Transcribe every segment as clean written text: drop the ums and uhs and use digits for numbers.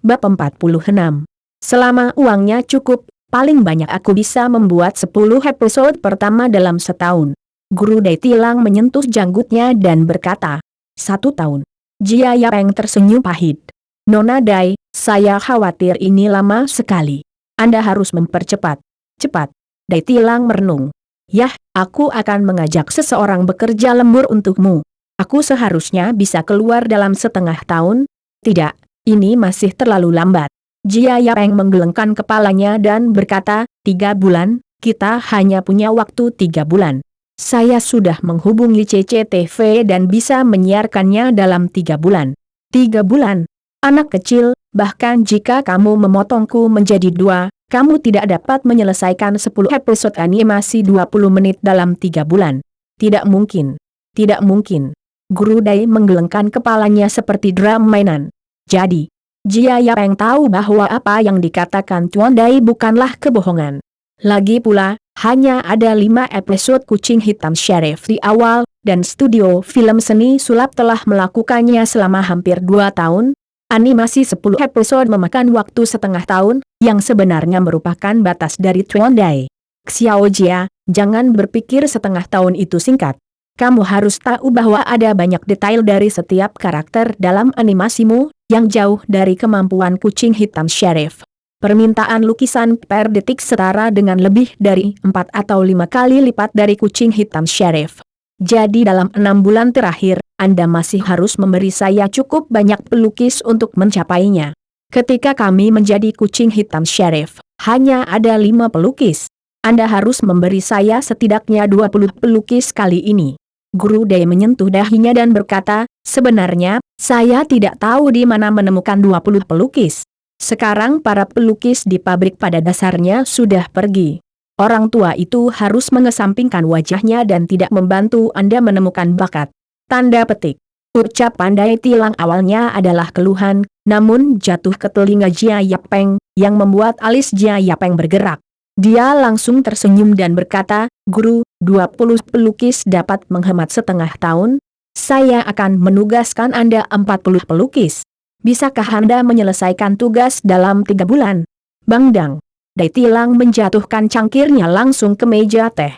Bab 46. Selama uangnya cukup, paling banyak aku bisa membuat 10 episode pertama dalam setahun. Guru Dai Tilang menyentuh janggutnya dan berkata, 1 tahun. Jia Yapeng tersenyum pahit. Nona Dai, saya khawatir ini lama sekali. Anda harus mempercepat. Cepat. Dai Tilang merenung. Yah, aku akan mengajak seseorang bekerja lembur untukmu. Aku seharusnya bisa keluar dalam setengah tahun. Tidak, ini masih terlalu lambat. Jia Yapeng menggelengkan kepalanya dan berkata, 3 bulan, kita hanya punya waktu 3 bulan. Saya sudah menghubungi CCTV dan bisa menyiarkannya dalam 3 bulan. 3 bulan? Anak kecil, bahkan jika kamu memotongku menjadi 2, kamu tidak dapat menyelesaikan 10 episode animasi 20 menit dalam 3 bulan. Tidak mungkin. Tidak mungkin. Guru Dai menggelengkan kepalanya seperti drum mainan. Jadi, Jia Yapeng tahu bahwa apa yang dikatakan Tuan Dai bukanlah kebohongan. Lagi pula, hanya ada 5 episode Kucing Hitam Sheriff di awal, dan studio film seni sulap telah melakukannya selama hampir 2 tahun. Animasi 10 episode memakan waktu setengah tahun, yang sebenarnya merupakan batas dari Tuan Dai. Xiao Jia, jangan berpikir setengah tahun itu singkat. Kamu harus tahu bahwa ada banyak detail dari setiap karakter dalam animasimu, yang jauh dari kemampuan Kucing Hitam Sheriff. Permintaan lukisan per detik setara dengan lebih dari 4 atau 5 kali lipat dari Kucing Hitam Sheriff. Jadi dalam 6 bulan terakhir, Anda masih harus memberi saya cukup banyak pelukis untuk mencapainya. Ketika kami menjadi Kucing Hitam Sheriff, hanya ada 5 pelukis. Anda harus memberi saya setidaknya 20 pelukis kali ini. Guru Dai menyentuh dahinya dan berkata, sebenarnya, saya tidak tahu di mana menemukan 20 pelukis. Sekarang para pelukis di pabrik pada dasarnya sudah pergi. Orang tua itu harus mengesampingkan wajahnya dan tidak membantu Anda menemukan bakat. Tanda petik. Ucapan Dai Tilang awalnya adalah keluhan, namun jatuh ke telinga Jia Yapeng, yang membuat alis Jia Yapeng bergerak. Dia langsung tersenyum dan berkata, Guru, 20 pelukis dapat menghemat setengah tahun. Saya akan menugaskan Anda 40 pelukis. Bisakah Anda menyelesaikan tugas dalam 3 bulan? Bangdang. Dai Tilang menjatuhkan cangkirnya langsung ke meja teh.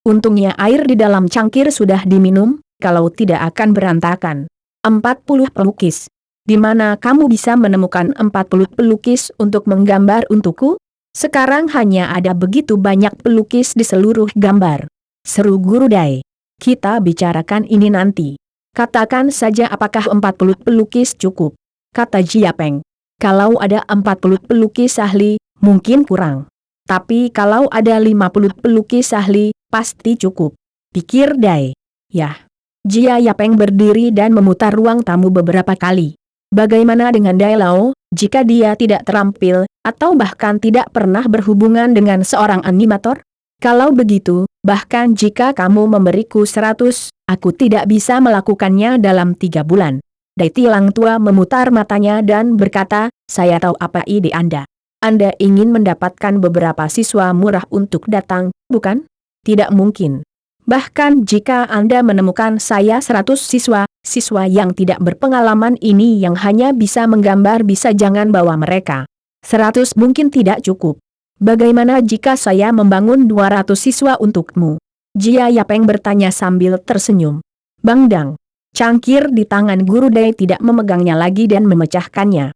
Untungnya air di dalam cangkir sudah diminum, kalau tidak akan berantakan. 40 pelukis. Di mana kamu bisa menemukan 40 pelukis untuk menggambar untukku? Sekarang hanya ada begitu banyak pelukis di seluruh gambar. Seru Guru Dai. Kita bicarakan ini nanti. Katakan saja apakah 40 pelukis cukup? Kata Jia Peng. Kalau ada 40 pelukis ahli, mungkin kurang. Tapi kalau ada 50 pelukis ahli, pasti cukup. Pikir Dai. Yah. Jia Yapeng berdiri dan memutar ruang tamu beberapa kali. Bagaimana dengan Dai Lao, jika dia tidak terampil, atau bahkan tidak pernah berhubungan dengan seorang animator? Kalau begitu, bahkan jika kamu memberiku 100, aku tidak bisa melakukannya dalam 3 bulan. Dai Tilang tua memutar matanya dan berkata, saya tahu apa ide Anda. Anda ingin mendapatkan beberapa siswa murah untuk datang, bukan? Tidak mungkin. Bahkan jika Anda menemukan saya 100 siswa yang tidak berpengalaman ini yang hanya bisa menggambar, bisa jangan bawa mereka. 100 mungkin tidak cukup. Bagaimana jika saya membangun 200 siswa untukmu? Jia Yapeng bertanya sambil tersenyum. Bangdang. Cangkir di tangan Guru Dai tidak memegangnya lagi dan memecahkannya.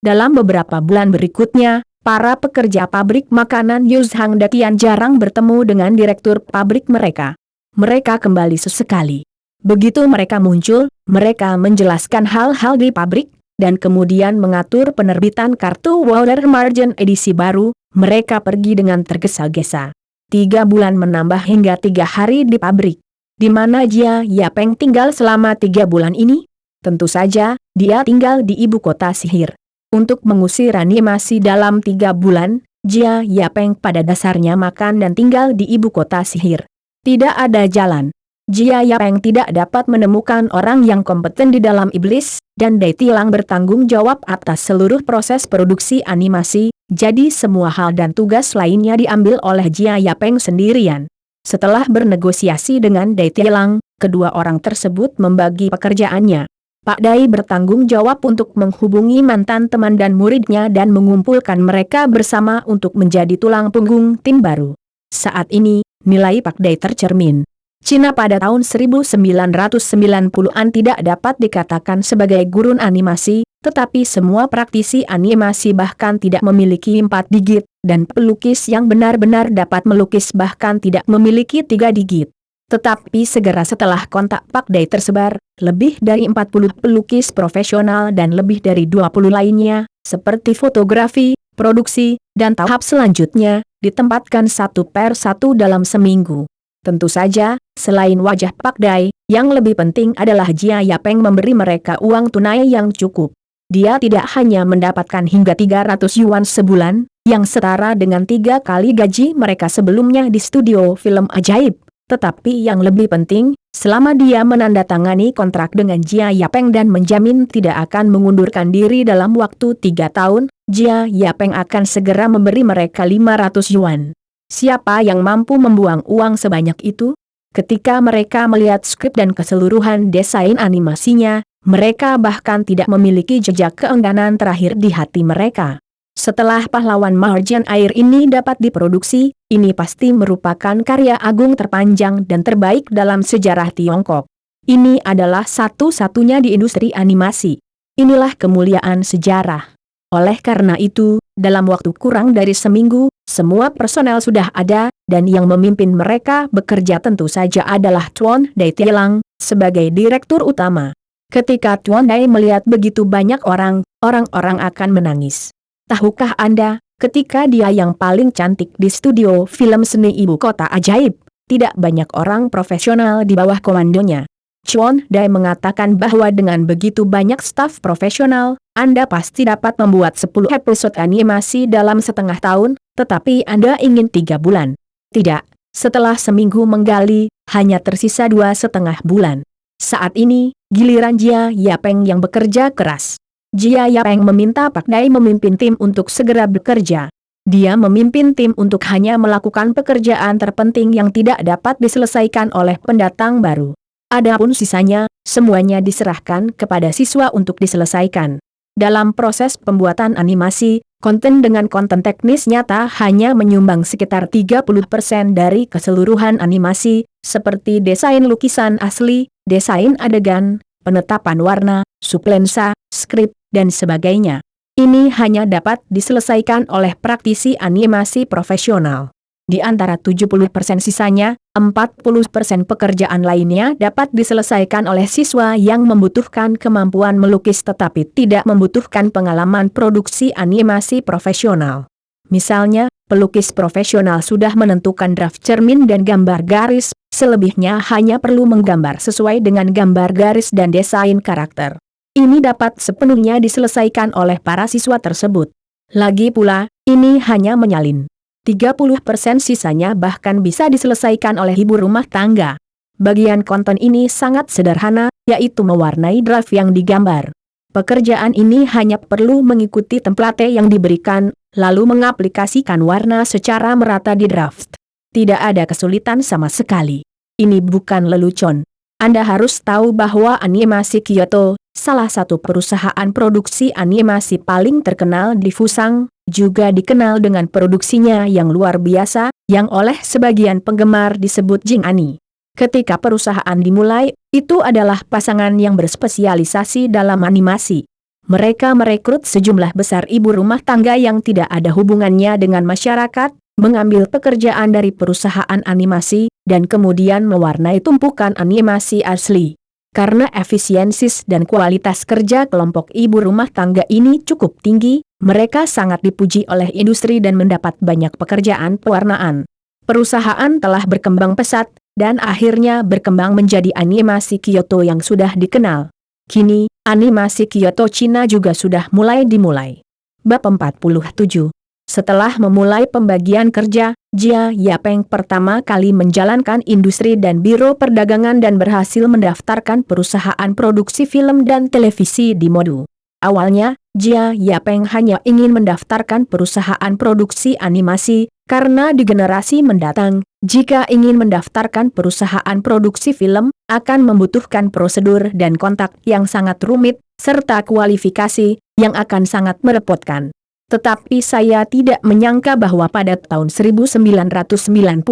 Dalam beberapa bulan berikutnya, para pekerja pabrik makanan Yuzhang Dakian jarang bertemu dengan direktur pabrik mereka. Mereka kembali sesekali. Begitu mereka muncul, mereka menjelaskan hal-hal di pabrik, dan kemudian mengatur penerbitan kartu Water Margin edisi baru. Mereka pergi dengan tergesa-gesa. 3 bulan menambah hingga 3 hari di pabrik. Di mana Jia Yapeng tinggal selama 3 bulan ini? Tentu saja, dia tinggal di ibu kota sihir. Untuk mengusir animasi dalam 3 bulan, Jia Yapeng pada dasarnya makan dan tinggal di ibu kota sihir. Tidak ada jalan. Jia Yapeng tidak dapat menemukan orang yang kompeten di dalam iblis, dan Dai Tilang bertanggung jawab atas seluruh proses produksi animasi, jadi semua hal dan tugas lainnya diambil oleh Jia Yapeng sendirian. Setelah bernegosiasi dengan Dai Tilang, kedua orang tersebut membagi pekerjaannya. Pak Dai bertanggung jawab untuk menghubungi mantan teman dan muridnya dan mengumpulkan mereka bersama untuk menjadi tulang punggung tim baru. Saat ini, nilai Pak Dai tercermin. Cina pada tahun 1990-an tidak dapat dikatakan sebagai gurun animasi, tetapi semua praktisi animasi bahkan tidak memiliki 4 digit, dan pelukis yang benar-benar dapat melukis bahkan tidak memiliki 3 digit. Tetapi segera setelah kontak Pak Dai tersebar, lebih dari 40 pelukis profesional dan lebih dari 20 lainnya, seperti fotografi, produksi, dan tahap selanjutnya, ditempatkan satu per satu dalam seminggu. Tentu saja, selain wajah Pak Dai, yang lebih penting adalah Jia Yapeng memberi mereka uang tunai yang cukup. Dia tidak hanya mendapatkan hingga 300 yuan sebulan, yang setara dengan 3 kali gaji mereka sebelumnya di studio film ajaib. Tetapi yang lebih penting, selama dia menandatangani kontrak dengan Jia Yapeng dan menjamin tidak akan mengundurkan diri dalam waktu 3 tahun, Jia Yapeng akan segera memberi mereka 500 yuan. Siapa yang mampu membuang uang sebanyak itu? Ketika mereka melihat skrip dan keseluruhan desain animasinya, mereka bahkan tidak memiliki jejak keengganan terakhir di hati mereka. Setelah pahlawan Marjan Air ini dapat diproduksi, ini pasti merupakan karya agung terpanjang dan terbaik dalam sejarah Tiongkok. Ini adalah satu-satunya di industri animasi. Inilah kemuliaan sejarah. Oleh karena itu, dalam waktu kurang dari seminggu, semua personel sudah ada, dan yang memimpin mereka bekerja tentu saja adalah Tuan Dai Tilang, sebagai direktur utama. Ketika Tuan Dai melihat begitu banyak orang-orang akan menangis. Tahukah Anda, ketika dia yang paling cantik di studio film seni ibu kota ajaib, tidak banyak orang profesional di bawah komandonya. Tuan Dai mengatakan bahwa dengan begitu banyak staf profesional, Anda pasti dapat membuat 10 episode animasi dalam setengah tahun, tetapi Anda ingin 3 bulan. Tidak, setelah seminggu menggali, hanya tersisa 2,5 bulan. Saat ini, giliran Jia Yapeng yang bekerja keras. Jia Yapeng meminta Pak Dai memimpin tim untuk segera bekerja. Dia memimpin tim untuk hanya melakukan pekerjaan terpenting yang tidak dapat diselesaikan oleh pendatang baru. Adapun sisanya, semuanya diserahkan kepada siswa untuk diselesaikan. Dalam proses pembuatan animasi, konten dengan konten teknis nyata hanya menyumbang sekitar 30% dari keseluruhan animasi, seperti desain lukisan asli, desain adegan, penetapan warna, sublensa, skrip, dan sebagainya. Ini hanya dapat diselesaikan oleh praktisi animasi profesional. Di antara 70% sisanya, 40% pekerjaan lainnya dapat diselesaikan oleh siswa yang membutuhkan kemampuan melukis tetapi tidak membutuhkan pengalaman produksi animasi profesional. Misalnya, pelukis profesional sudah menentukan draft cermin dan gambar garis, selebihnya hanya perlu menggambar sesuai dengan gambar garis dan desain karakter. Ini dapat sepenuhnya diselesaikan oleh para siswa tersebut. Lagi pula, ini hanya menyalin. 30% sisanya bahkan bisa diselesaikan oleh ibu rumah tangga. Bagian konten ini sangat sederhana, yaitu mewarnai draft yang digambar. Pekerjaan ini hanya perlu mengikuti template yang diberikan, lalu mengaplikasikan warna secara merata di draft. Tidak ada kesulitan sama sekali. Ini bukan lelucon. Anda harus tahu bahwa Animasi Kyoto, salah satu perusahaan produksi animasi paling terkenal di Fusang, juga dikenal dengan produksinya yang luar biasa, yang oleh sebagian penggemar disebut Jing Ani. Ketika perusahaan dimulai, itu adalah pasangan yang berspesialisasi dalam animasi. Mereka merekrut sejumlah besar ibu rumah tangga yang tidak ada hubungannya dengan masyarakat, mengambil pekerjaan dari perusahaan animasi, dan kemudian mewarnai tumpukan animasi asli. Karena efisiensi dan kualitas kerja kelompok ibu rumah tangga ini cukup tinggi, mereka sangat dipuji oleh industri dan mendapat banyak pekerjaan pewarnaan. Perusahaan telah berkembang pesat, dan akhirnya berkembang menjadi Animasi Kyoto yang sudah dikenal. Kini, Animasi Kyoto Cina juga sudah dimulai. Bab 47. Setelah memulai pembagian kerja, Jia Yapeng pertama kali menjalankan industri dan biro perdagangan dan berhasil mendaftarkan perusahaan produksi film dan televisi di Modu. Awalnya, Jia Yapeng hanya ingin mendaftarkan perusahaan produksi animasi, karena di generasi mendatang, jika ingin mendaftarkan perusahaan produksi film, akan membutuhkan prosedur dan kontak yang sangat rumit, serta kualifikasi, yang akan sangat merepotkan. Tetapi saya tidak menyangka bahwa pada tahun 1991,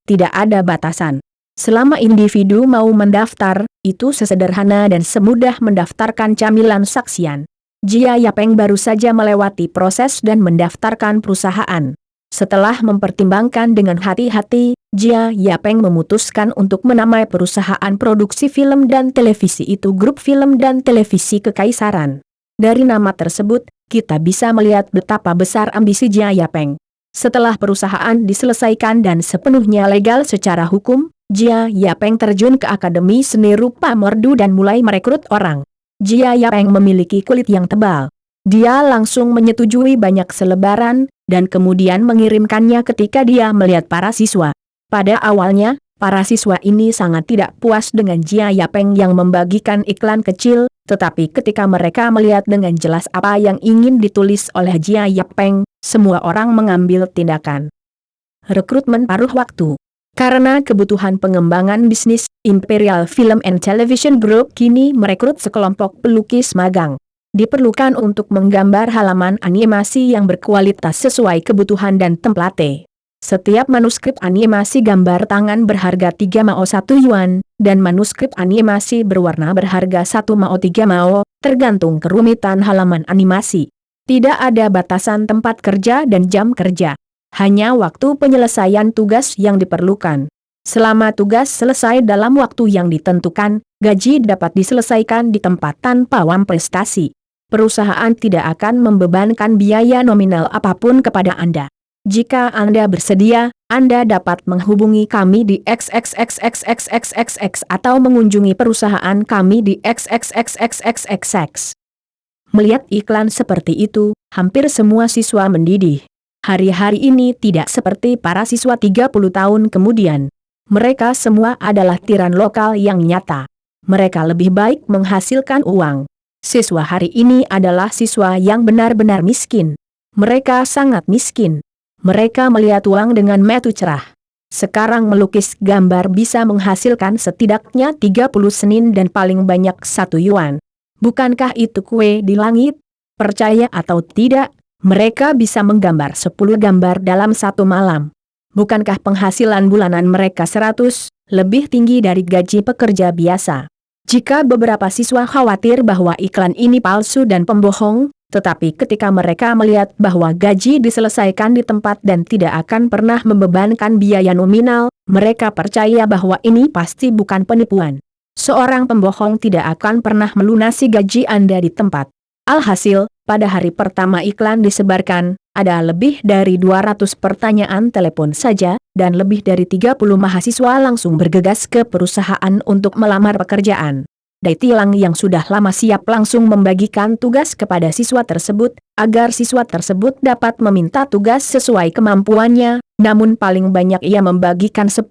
tidak ada batasan. Selama individu mau mendaftar, itu sesederhana dan semudah mendaftarkan camilan saksian. Jia Yapeng baru saja melewati proses dan mendaftarkan perusahaan. Setelah mempertimbangkan dengan hati-hati, Jia Yapeng memutuskan untuk menamai perusahaan produksi film dan televisi itu Grup Film dan Televisi Kekaisaran. Dari nama tersebut, kita bisa melihat betapa besar ambisi Jia Yapeng. Setelah perusahaan diselesaikan dan sepenuhnya legal secara hukum, Jia Yapeng terjun ke Akademi Seni Rupa Merdu dan mulai merekrut orang. Jia Yapeng memiliki kulit yang tebal. Dia langsung menyetujui banyak selebaran, dan kemudian mengirimkannya ketika dia melihat para siswa. Pada awalnya, para siswa ini sangat tidak puas dengan Jia Yapeng yang membagikan iklan kecil, tetapi ketika mereka melihat dengan jelas apa yang ingin ditulis oleh Jia Yapeng, semua orang mengambil tindakan. Rekrutmen paruh waktu. Karena kebutuhan pengembangan bisnis, Imperial Film and Television Group kini merekrut sekelompok pelukis magang. Diperlukan untuk menggambar halaman animasi yang berkualitas sesuai kebutuhan dan template. Setiap manuskrip animasi gambar tangan berharga 3 mao 1 yuan, dan manuskrip animasi berwarna berharga 1 mao 3 mao, tergantung kerumitan halaman animasi. Tidak ada batasan tempat kerja dan jam kerja. Hanya waktu penyelesaian tugas yang diperlukan. Selama tugas selesai dalam waktu yang ditentukan, gaji dapat diselesaikan di tempat tanpa uang prestasi. Perusahaan tidak akan membebankan biaya nominal apapun kepada Anda. Jika Anda bersedia, Anda dapat menghubungi kami di XXXXXXXX atau mengunjungi perusahaan kami di XXXXXXX. Melihat iklan seperti itu, hampir semua siswa mendidih. Hari-hari ini tidak seperti para siswa 30 tahun kemudian. Mereka semua adalah tiran lokal yang nyata. Mereka lebih baik menghasilkan uang. Siswa hari ini adalah siswa yang benar-benar miskin. Mereka sangat miskin. Mereka melihat uang dengan mata cerah. Sekarang melukis gambar bisa menghasilkan setidaknya 30 senin dan paling banyak 1 yuan. Bukankah itu kue di langit? Percaya atau tidak, mereka bisa menggambar 10 gambar dalam 1 malam. Bukankah penghasilan bulanan mereka 100, lebih tinggi dari gaji pekerja biasa? Jika beberapa siswa khawatir bahwa iklan ini palsu dan pembohong, tetapi ketika mereka melihat bahwa gaji diselesaikan di tempat dan tidak akan pernah membebankan biaya nominal, mereka percaya bahwa ini pasti bukan penipuan. Seorang pembohong tidak akan pernah melunasi gaji Anda di tempat. Alhasil, pada hari pertama iklan disebarkan, ada lebih dari 200 pertanyaan telepon saja, dan lebih dari 30 mahasiswa langsung bergegas ke perusahaan untuk melamar pekerjaan. Dai Tilang yang sudah lama siap langsung membagikan tugas kepada siswa tersebut, agar siswa tersebut dapat meminta tugas sesuai kemampuannya, namun paling banyak ia membagikan 10.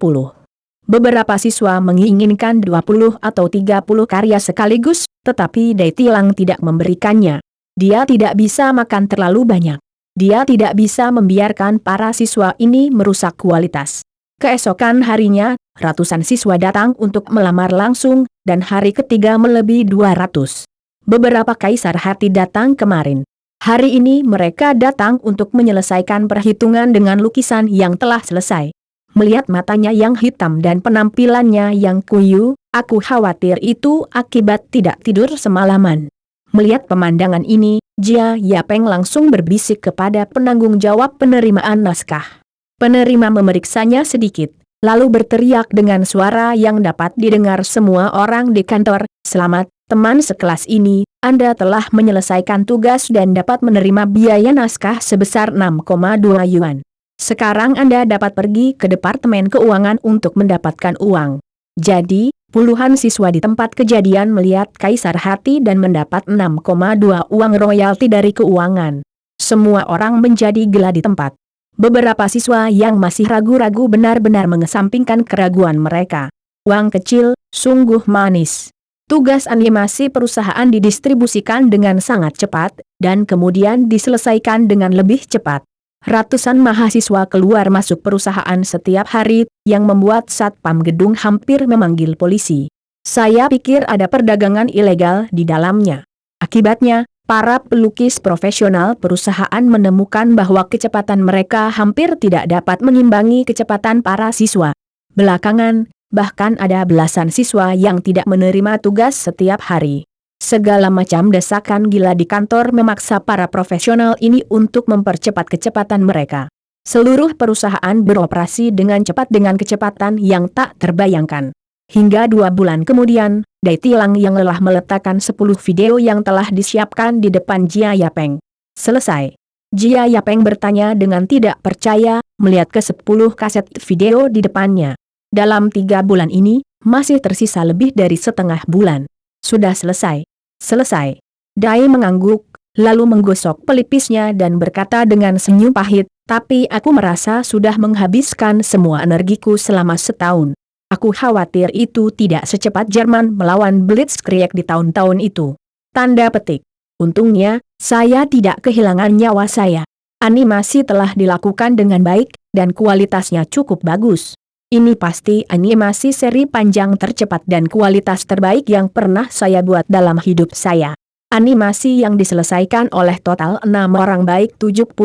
Beberapa siswa menginginkan 20 atau 30 karya sekaligus, tetapi Dai Tilang tidak memberikannya. Dia tidak bisa makan terlalu banyak. Dia tidak bisa membiarkan para siswa ini merusak kualitas. Keesokan harinya, ratusan siswa datang untuk melamar langsung, dan hari ketiga melebihi 200. Beberapa kaisar hati datang kemarin. Hari ini mereka datang untuk menyelesaikan perhitungan dengan lukisan yang telah selesai. Melihat matanya yang hitam dan penampilannya yang kuyu, aku khawatir itu akibat tidak tidur semalaman. Melihat pemandangan ini, Jia Yapeng langsung berbisik kepada penanggung jawab penerimaan naskah. Penerima memeriksanya sedikit, lalu berteriak dengan suara yang dapat didengar semua orang di kantor, "Selamat, teman sekelas ini, Anda telah menyelesaikan tugas dan dapat menerima biaya naskah sebesar 6,2 yuan. Sekarang Anda dapat pergi ke Departemen Keuangan untuk mendapatkan uang." Jadi, puluhan siswa di tempat kejadian melihat kaisar hati dan mendapat 6,2 uang royalti dari keuangan. Semua orang menjadi gila di tempat. Beberapa siswa yang masih ragu-ragu benar-benar mengesampingkan keraguan mereka. Uang kecil, sungguh manis. Tugas animasi perusahaan didistribusikan dengan sangat cepat, dan kemudian diselesaikan dengan lebih cepat. Ratusan mahasiswa keluar masuk perusahaan setiap hari, yang membuat Satpam gedung hampir memanggil polisi. Saya pikir ada perdagangan ilegal di dalamnya. Akibatnya, para pelukis profesional perusahaan menemukan bahwa kecepatan mereka hampir tidak dapat mengimbangi kecepatan para siswa. Belakangan, bahkan ada belasan siswa yang tidak menerima tugas setiap hari. Segala macam desakan gila di kantor memaksa para profesional ini untuk mempercepat kecepatan mereka. Seluruh perusahaan beroperasi dengan cepat dengan kecepatan yang tak terbayangkan. Hingga 2 bulan kemudian, Dai Tilang yang lelah meletakkan 10 video yang telah disiapkan di depan Jia Yapeng. Selesai. Jia Yapeng bertanya dengan tidak percaya, melihat ke 10 kaset video di depannya. Dalam 3 bulan ini, masih tersisa lebih dari setengah bulan. Sudah selesai. Selesai. Dai mengangguk, lalu menggosok pelipisnya dan berkata dengan senyum pahit, tapi aku merasa sudah menghabiskan semua energiku selama setahun. Aku khawatir itu tidak secepat Jerman melawan Blitzkrieg di tahun-tahun itu. Tanda petik. Untungnya, saya tidak kehilangan nyawa saya. Animasi telah dilakukan dengan baik, dan kualitasnya cukup bagus. Ini pasti animasi seri panjang tercepat dan kualitas terbaik yang pernah saya buat dalam hidup saya. Animasi yang diselesaikan oleh total 6 orang baik 75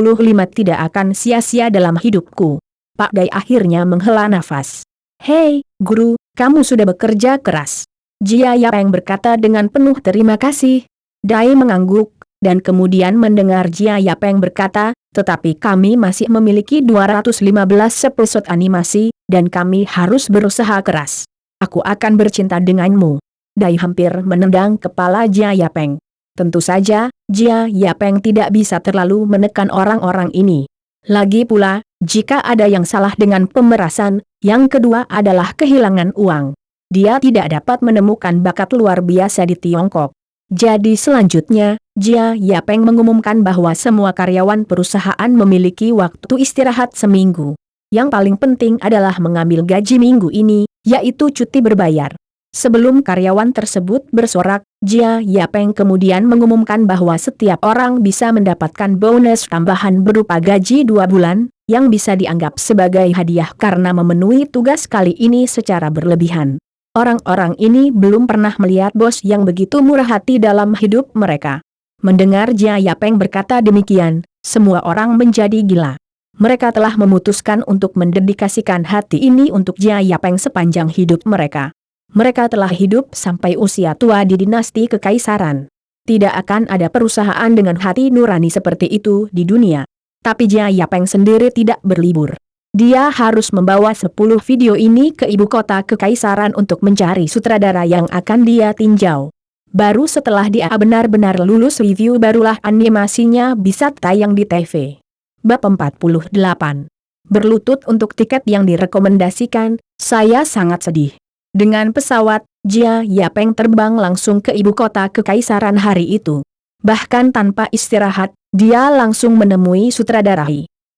tidak akan sia-sia dalam hidupku. Pak Dai akhirnya menghela nafas. Hei, guru, kamu sudah bekerja keras. Jia Yapeng berkata dengan penuh terima kasih. Dai mengangguk, dan kemudian mendengar Jia Yapeng berkata, tetapi kami masih memiliki 215 episode animasi, dan kami harus berusaha keras. Aku akan bercinta denganmu. Dai hampir menendang kepala Jia Yapeng. Tentu saja, Jia Yapeng tidak bisa terlalu menekan orang-orang ini. Lagi pula, jika ada yang salah dengan pemerasan, yang kedua adalah kehilangan uang. Dia tidak dapat menemukan bakat luar biasa di Tiongkok. Jadi selanjutnya, Jia Yapeng mengumumkan bahwa semua karyawan perusahaan memiliki waktu istirahat seminggu. Yang paling penting adalah mengambil gaji minggu ini, yaitu cuti berbayar. Sebelum karyawan tersebut bersorak, Jia Yapeng kemudian mengumumkan bahwa setiap orang bisa mendapatkan bonus tambahan berupa gaji 2 bulan, yang bisa dianggap sebagai hadiah karena memenuhi tugas kali ini secara berlebihan. Orang-orang ini belum pernah melihat bos yang begitu murah hati dalam hidup mereka. Mendengar Jia Yapeng berkata demikian, semua orang menjadi gila. Mereka telah memutuskan untuk mendedikasikan hati ini untuk Jia Yapeng sepanjang hidup mereka. Mereka telah hidup sampai usia tua di dinasti kekaisaran. Tidak akan ada perusahaan dengan hati nurani seperti itu di dunia. Tapi Jia Yapeng sendiri tidak berlibur. Dia harus membawa 10 video ini ke ibu kota kekaisaran untuk mencari sutradara yang akan dia tinjau. Baru setelah dia benar-benar lulus review barulah animasinya bisa tayang di TV. Bab 48. Berlutut untuk tiket yang direkomendasikan, saya sangat sedih. Dengan pesawat, Jia Yapeng terbang langsung ke ibu kota kekaisaran hari itu. Bahkan tanpa istirahat, dia langsung menemui sutradara.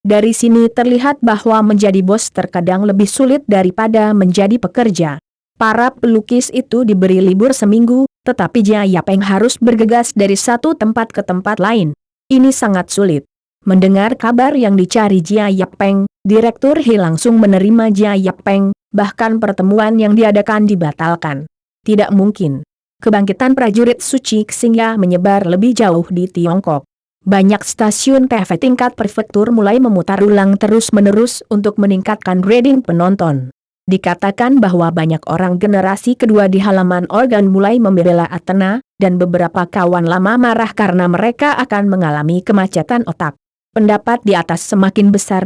Dari sini terlihat bahwa menjadi bos terkadang lebih sulit daripada menjadi pekerja. Para pelukis itu diberi libur seminggu, tetapi Jia Yapeng harus bergegas dari satu tempat ke tempat lain. Ini sangat sulit. Mendengar kabar yang dicari Jia Yapeng, Direktur He langsung menerima Jia Yapeng, bahkan pertemuan yang diadakan dibatalkan. Tidak mungkin. Kebangkitan prajurit Suci Xingya menyebar lebih jauh di Tiongkok. Banyak stasiun TV tingkat prefektur mulai memutar ulang terus-menerus untuk meningkatkan rating penonton. Dikatakan bahwa banyak orang generasi kedua di halaman organ mulai membela Athena, dan beberapa kawan lama marah karena mereka akan mengalami kemacetan otak. Pendapat di atas semakin besar,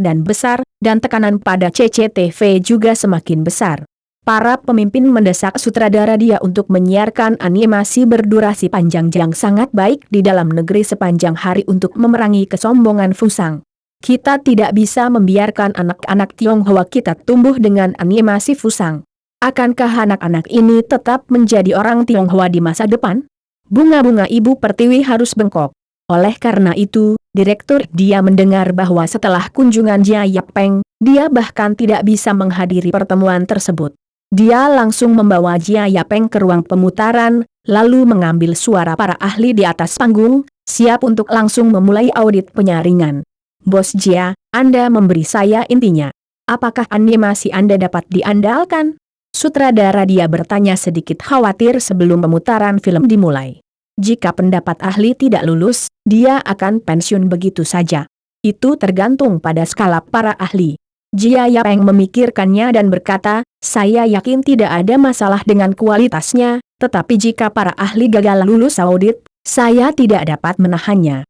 dan tekanan pada CCTV juga semakin besar. Para pemimpin mendesak sutradara dia untuk menyiarkan animasi berdurasi panjang yang sangat baik di dalam negeri sepanjang hari untuk memerangi kesombongan Fusang. Kita tidak bisa membiarkan anak-anak Tionghoa kita tumbuh dengan animasi Fusang. Akankah anak-anak ini tetap menjadi orang Tionghoa di masa depan? Bunga-bunga Ibu Pertiwi harus bengkok. Oleh karena itu, Direktur dia mendengar bahwa setelah kunjungan Jia Yapeng, dia bahkan tidak bisa menghadiri pertemuan tersebut. Dia langsung membawa Jia Yapeng ke ruang pemutaran, lalu mengambil suara para ahli di atas panggung, siap untuk langsung memulai audit penyaringan. Bos Jia, Anda memberi saya intinya. Apakah animasi Anda dapat diandalkan? Sutradara dia bertanya sedikit khawatir sebelum pemutaran film dimulai. Jika pendapat ahli tidak lulus, dia akan pensiun begitu saja. Itu tergantung pada skala para ahli. Jia Yapeng memikirkannya dan berkata, saya yakin tidak ada masalah dengan kualitasnya, tetapi jika para ahli gagal lulus audit, saya tidak dapat menahannya.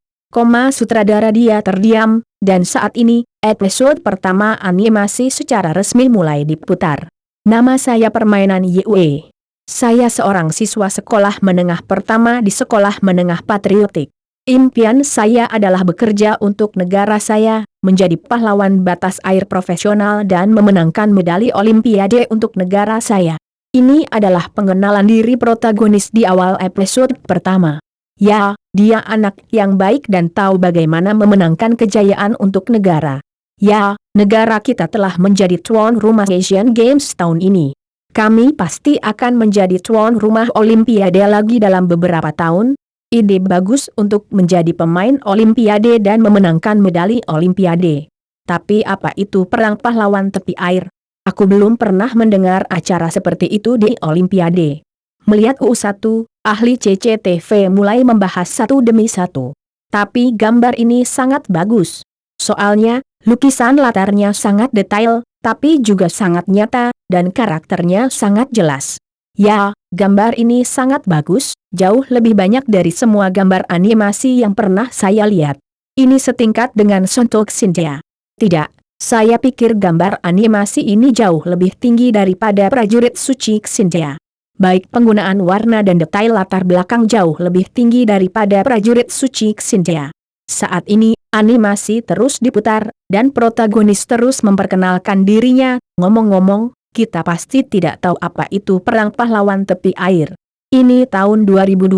Sutradara dia terdiam, dan saat ini, episode pertama animasi secara resmi mulai diputar. Nama saya permainan Yue. Saya seorang siswa sekolah menengah pertama di sekolah menengah patriotik. Impian saya adalah bekerja untuk negara saya, menjadi pahlawan batas air profesional dan memenangkan medali olimpiade untuk negara saya. Ini adalah pengenalan diri protagonis di awal episode pertama. Ya, dia anak yang baik dan tahu bagaimana memenangkan kejayaan untuk negara. Ya, negara kita telah menjadi tuan rumah Asian Games tahun ini. Kami pasti akan menjadi tuan rumah olimpiade lagi dalam beberapa tahun. Ide bagus untuk menjadi pemain olimpiade dan memenangkan medali olimpiade. Tapi apa itu perang pahlawan tepi air? Aku belum pernah mendengar acara seperti itu di olimpiade. Melihat U1, ahli CCTV mulai membahas satu demi satu. Tapi gambar ini sangat bagus. Soalnya, lukisan latarnya sangat detail, tapi juga sangat nyata, dan karakternya sangat jelas. Ya, gambar ini sangat bagus, jauh lebih banyak dari semua gambar animasi yang pernah saya lihat. Ini setingkat dengan Sontok Shinja. Tidak, saya pikir gambar animasi ini jauh lebih tinggi daripada prajurit suci Shinja. Baik penggunaan warna dan detail latar belakang jauh lebih tinggi daripada prajurit suci Shinja. Saat ini, animasi terus diputar, dan protagonis terus memperkenalkan dirinya. Ngomong-ngomong, kita pasti tidak tahu apa itu perang pahlawan tepi air. Ini tahun 2020.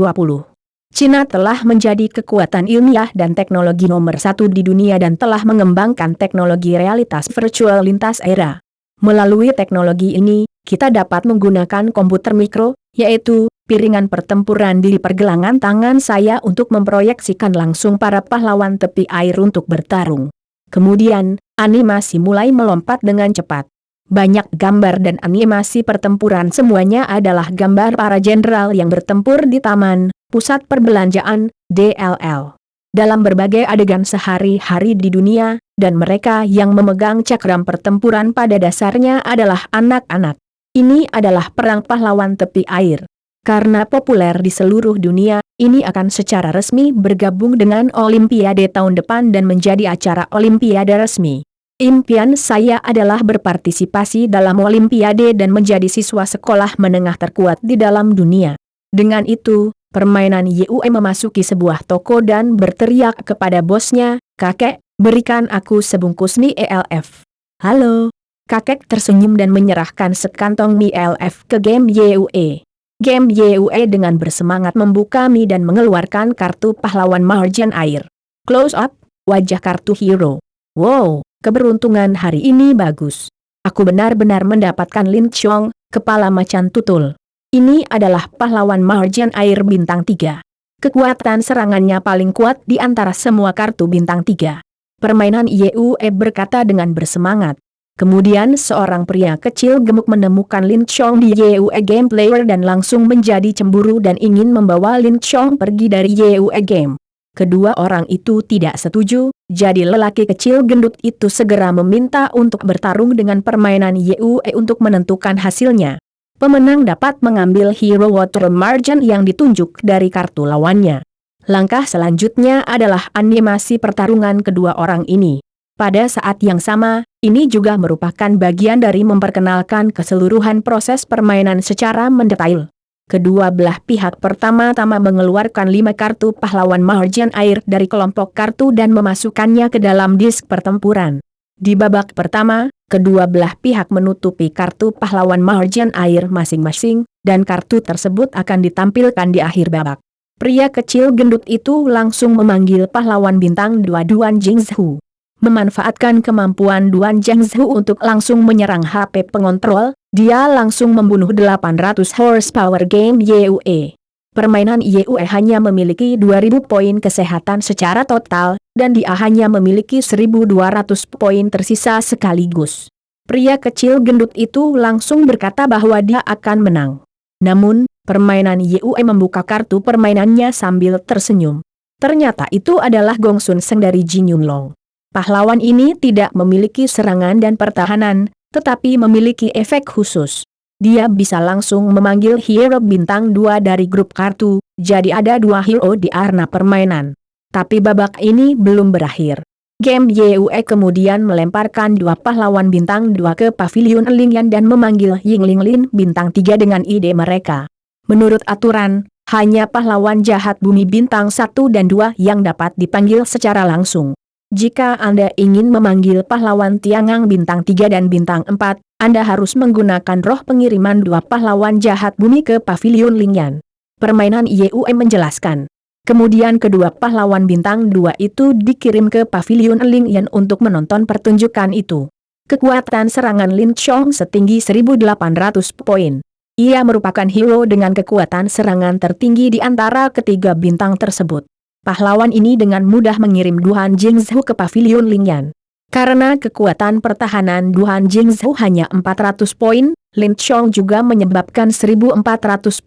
Cina telah menjadi kekuatan ilmiah dan teknologi nomor satu di dunia dan telah mengembangkan teknologi realitas virtual lintas era. Melalui teknologi ini, kita dapat menggunakan komputer mikro, yaitu piringan pertempuran di pergelangan tangan saya untuk memproyeksikan langsung para pahlawan tepi air untuk bertarung. Kemudian, animasi mulai melompat dengan cepat. Banyak gambar dan animasi pertempuran semuanya adalah gambar para jenderal yang bertempur di taman, pusat perbelanjaan, DLL. Dalam berbagai adegan sehari-hari di dunia, dan mereka yang memegang cakram pertempuran pada dasarnya adalah anak-anak. Ini adalah perang pahlawan tepi air. Karena populer di seluruh dunia, ini akan secara resmi bergabung dengan Olimpiade tahun depan dan menjadi acara Olimpiade resmi. Impian saya adalah berpartisipasi dalam Olimpiade dan menjadi siswa sekolah menengah terkuat di dalam dunia. Dengan itu, permainan Yue memasuki sebuah toko dan berteriak kepada bosnya, "Kakek, berikan aku sebungkus mie ELF." "Halo." Kakek tersenyum dan menyerahkan sekantong mie ELF ke Game Yue. Game Yue dengan bersemangat membuka mie dan mengeluarkan kartu pahlawan marjan air. Close up, wajah kartu hero. Wow, keberuntungan hari ini bagus. Aku benar-benar mendapatkan Lin Chong, kepala macan tutul. Ini adalah pahlawan marjan air bintang 3. Kekuatan serangannya paling kuat di antara semua kartu bintang 3. Permainan Yue berkata dengan bersemangat. Kemudian seorang pria kecil gemuk menemukan Lin Chong di Yue Game Player dan langsung menjadi cemburu dan ingin membawa Lin Chong pergi dari Yue Game. Kedua orang itu tidak setuju, jadi lelaki kecil gendut itu segera meminta untuk bertarung dengan permainan Yue untuk menentukan hasilnya. Pemenang dapat mengambil hero water marjan yang ditunjuk dari kartu lawannya. Langkah selanjutnya adalah animasi pertarungan kedua orang ini. Pada saat yang sama, ini juga merupakan bagian dari memperkenalkan keseluruhan proses permainan secara mendetail. Kedua belah pihak pertama-tama mengeluarkan 5 kartu pahlawan marjan air dari kelompok kartu dan memasukkannya ke dalam disk pertempuran. Di babak pertama, kedua belah pihak menutupi kartu pahlawan marjan air masing-masing, dan kartu tersebut akan ditampilkan di akhir babak. Pria kecil gendut itu langsung memanggil pahlawan bintang 2 Duan Jingzhu. Memanfaatkan kemampuan Duan Jingzhu untuk langsung menyerang HP pengontrol, Dia langsung membunuh 800 horsepower game YUE. Permainan YUE hanya memiliki 2000 poin kesehatan secara total, dan dia hanya memiliki 1200 poin tersisa sekaligus. Pria kecil gendut itu langsung berkata bahwa dia akan menang. Namun, permainan YUE membuka kartu permainannya sambil tersenyum. Ternyata itu adalah Gong Sun Seng dari Jin Yunlong. Pahlawan ini tidak memiliki serangan dan pertahanan, tetapi memiliki efek khusus. Dia bisa langsung memanggil hero bintang 2 dari grup kartu, jadi ada 2 hero di arena permainan. Tapi babak ini belum berakhir. Game YUE kemudian melemparkan 2 pahlawan bintang 2 ke pavilion Lingyan dan memanggil Ying Linglin bintang 3 dengan ide mereka. Menurut aturan, hanya pahlawan jahat bumi bintang 1 dan 2 yang dapat dipanggil secara langsung. Jika Anda ingin memanggil pahlawan Tiangang bintang 3 dan bintang 4, Anda harus menggunakan roh pengiriman 2 pahlawan jahat bumi ke pavilion Lingyan. Permainan YUE menjelaskan. Kemudian kedua pahlawan bintang 2 itu dikirim ke pavilion Lingyan untuk menonton pertunjukan itu. Kekuatan serangan Lin Chong setinggi 1800 poin. Ia merupakan hero dengan kekuatan serangan tertinggi di antara ketiga bintang tersebut. Pahlawan ini dengan mudah mengirim Duhan Jingzhou ke pavilion Lingyan. Karena kekuatan pertahanan Duhan Jingzhou hanya 400 poin, Lin Chong juga menyebabkan 1400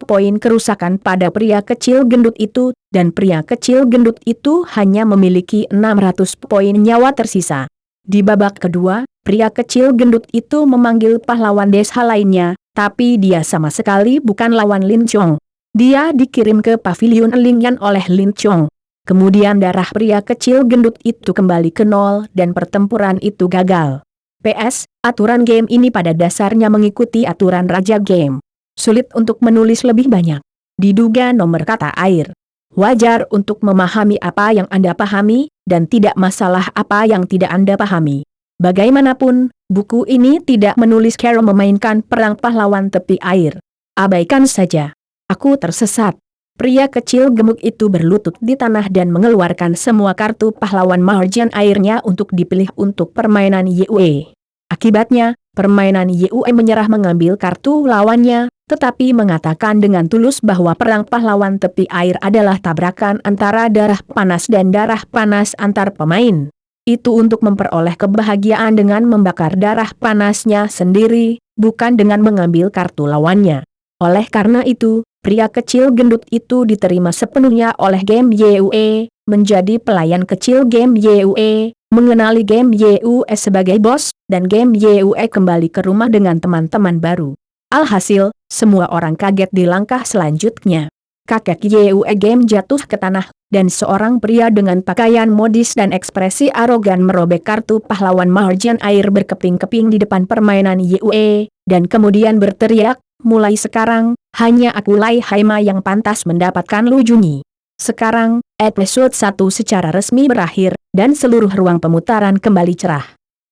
poin kerusakan pada pria kecil gendut itu, dan pria kecil gendut itu hanya memiliki 600 poin nyawa tersisa. Di babak kedua, pria kecil gendut itu memanggil pahlawan desa lainnya, tapi dia sama sekali bukan lawan Lin Chong. Dia dikirim ke pavilion Lingyan oleh Lin Chong. Kemudian darah pria kecil gendut itu kembali ke nol dan pertempuran itu gagal. PS, aturan game ini pada dasarnya mengikuti aturan Raja Game. Sulit untuk menulis lebih banyak. Diduga nomor kata air. Wajar untuk memahami apa yang Anda pahami, dan tidak masalah apa yang tidak Anda pahami. Bagaimanapun, buku ini tidak menulis cara memainkan perang pahlawan tepi air. Abaikan saja. Aku tersesat. Pria kecil gemuk itu berlutut di tanah dan mengeluarkan semua kartu pahlawan marjan airnya untuk dipilih untuk permainan YUE. Akibatnya, permainan YUE menyerah mengambil kartu lawannya, tetapi mengatakan dengan tulus bahwa perang pahlawan tepi air adalah tabrakan antara darah panas dan darah panas antar pemain. Itu untuk memperoleh kebahagiaan dengan membakar darah panasnya sendiri, bukan dengan mengambil kartu lawannya. Oleh karena itu, pria kecil gendut itu diterima sepenuhnya oleh game YUE, menjadi pelayan kecil game YUE, mengenali game YUE sebagai bos, dan game YUE kembali ke rumah dengan teman-teman baru. Alhasil, semua orang kaget di langkah selanjutnya. Kakek YUE game jatuh ke tanah, dan seorang pria dengan pakaian modis dan ekspresi arogan merobek kartu pahlawan marjan air berkeping-keping di depan permainan YUE, dan kemudian berteriak, mulai sekarang, hanya aku Lai Haima yang pantas mendapatkan Lu Junyi. Sekarang, episode 1 secara resmi berakhir, dan seluruh ruang pemutaran kembali cerah.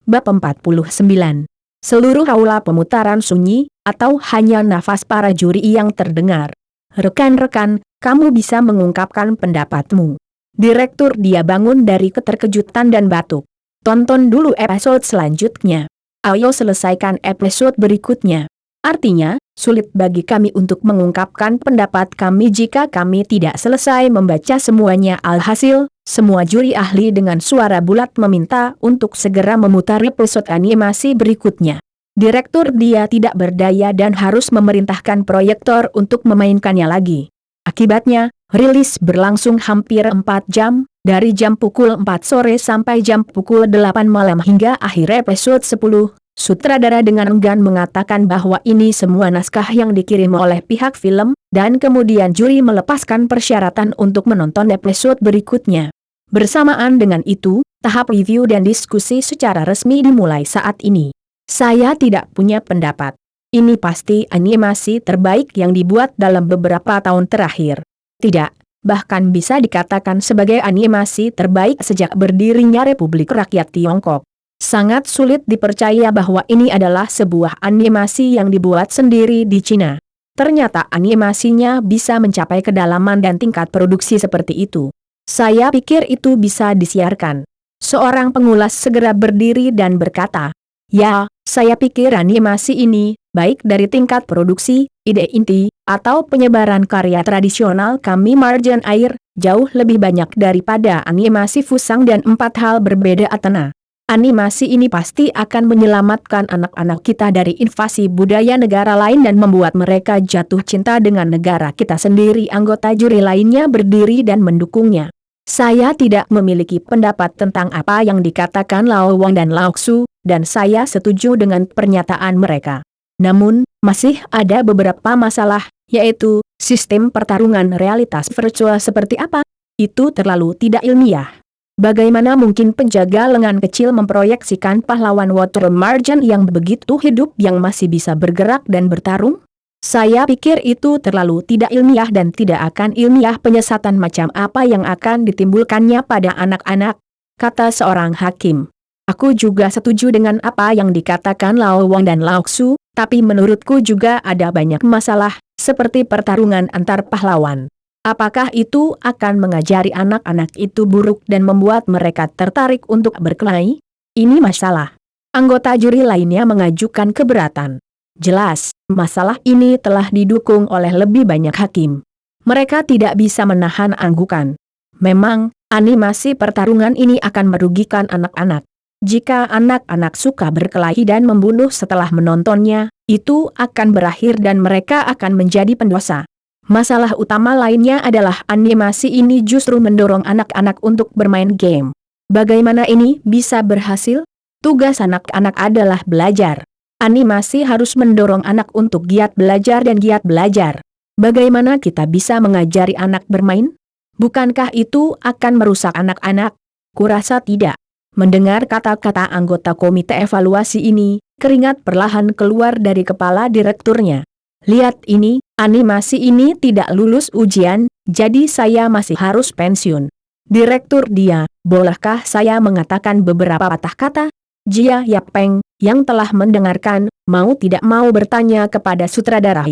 Bab 49. Seluruh aula pemutaran sunyi, atau hanya nafas para juri yang terdengar. Rekan-rekan, kamu bisa mengungkapkan pendapatmu. Direktur dia bangun dari keterkejutan dan batuk. Tonton dulu episode selanjutnya. Ayo selesaikan episode berikutnya. Artinya, sulit bagi kami untuk mengungkapkan pendapat kami jika kami tidak selesai membaca semuanya. Alhasil, semua juri ahli dengan suara bulat meminta untuk segera memutar episode animasi berikutnya. Direktur dia tidak berdaya dan harus memerintahkan proyektor untuk memainkannya lagi. Akibatnya, rilis berlangsung hampir 4 jam, dari jam pukul 4 sore sampai jam pukul 8 malam hingga akhir episode 10. Sutradara dengan enggan mengatakan bahwa ini semua naskah yang dikirim oleh pihak film, dan kemudian juri melepaskan persyaratan untuk menonton episode berikutnya. Bersamaan dengan itu, tahap review dan diskusi secara resmi dimulai saat ini. Saya tidak punya pendapat. Ini pasti animasi terbaik yang dibuat dalam beberapa tahun terakhir. Tidak, bahkan bisa dikatakan sebagai animasi terbaik sejak berdirinya Republik Rakyat Tiongkok. Sangat sulit dipercaya bahwa ini adalah sebuah animasi yang dibuat sendiri di Cina. Ternyata animasinya bisa mencapai kedalaman dan tingkat produksi seperti itu. Saya pikir itu bisa disiarkan. Seorang pengulas segera berdiri dan berkata, "Ya, Saya pikir animasi ini, baik dari tingkat produksi, ide inti, atau penyebaran karya tradisional kami Marjan Air, jauh lebih banyak daripada animasi Fusang dan 4 hal berbeda Atena. Animasi ini pasti akan menyelamatkan anak-anak kita dari invasi budaya negara lain dan membuat mereka jatuh cinta dengan negara kita sendiri. Anggota juri lainnya berdiri dan mendukungnya. Saya tidak memiliki pendapat tentang apa yang dikatakan Lao Wang dan Lao Xu, dan saya setuju dengan pernyataan mereka. Namun, masih ada beberapa masalah, yaitu, sistem pertarungan realitas virtual seperti apa? Itu terlalu tidak ilmiah. Bagaimana mungkin penjaga lengan kecil memproyeksikan pahlawan Water Marjan yang begitu hidup yang masih bisa bergerak dan bertarung? Saya pikir itu terlalu tidak ilmiah dan tidak akan ilmiah. Penyesatan macam apa yang akan ditimbulkannya pada anak-anak, kata seorang hakim. Aku juga setuju dengan apa yang dikatakan Lao Wang dan Lao Xu, tapi menurutku juga ada banyak masalah, seperti pertarungan antar pahlawan. Apakah itu akan mengajari anak-anak itu buruk dan membuat mereka tertarik untuk berkelahi? Ini masalah. Anggota juri lainnya mengajukan keberatan. Jelas, masalah ini telah didukung oleh lebih banyak hakim. Mereka tidak bisa menahan anggukan. Memang, animasi pertarungan ini akan merugikan anak-anak. Jika anak-anak suka berkelahi dan membunuh setelah menontonnya, itu akan berakhir dan mereka akan menjadi pendosa. Masalah utama lainnya adalah animasi ini justru mendorong anak-anak untuk bermain game. Bagaimana ini bisa berhasil? Tugas anak-anak adalah belajar. Animasi harus mendorong anak untuk giat belajar dan giat belajar. Bagaimana kita bisa mengajari anak bermain? Bukankah itu akan merusak anak-anak? Kurasa tidak. Mendengar kata-kata anggota komite evaluasi ini, keringat perlahan keluar dari kepala direkturnya. Lihat ini, animasi ini tidak lulus ujian, jadi saya masih harus pensiun. Direktur dia, bolehkah saya mengatakan beberapa patah kata? Jia Yapeng, yang telah mendengarkan, mau tidak mau bertanya kepada sutradara.